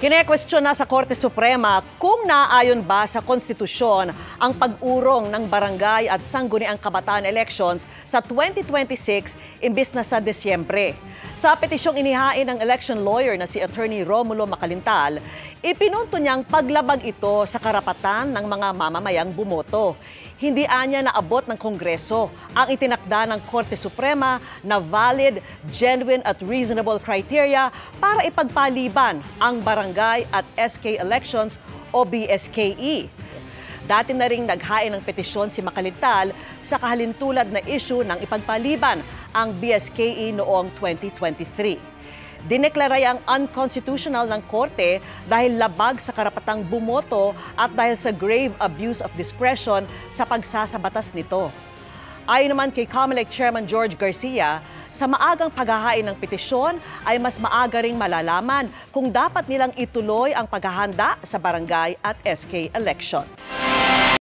Kine-question na sa Korte Suprema kung naaayon ba sa konstitusyon ang pag-urong ng barangay at sangguniang kabataan elections sa 2026 imbis na sa Desyembre. Sa petisyong inihain ng election lawyer na si Attorney Romulo Macalintal, ipinunto niyang paglabag ito sa karapatan ng mga mamamayang bumoto. Hindi anya naabot ng Kongreso ang itinakda ng Korte Suprema na valid, genuine at reasonable criteria para ipagpaliban ang barangay at SK elections o BSKE. Dati na ring naghain ng petisyon si Macalintal sa kahalintulad na issue ng ipagpaliban ang BSKE noong 2023. Dineklarayang unconstitutional ng Korte dahil labag sa karapatang bumoto at dahil sa grave abuse of discretion sa pagsasabatas nito. Ayon naman kay COMELEC Chairman George Garcia, sa maagang paghahain ng petisyon ay mas maaga ring malalaman kung dapat nilang ituloy ang paghahanda sa barangay at SK elections.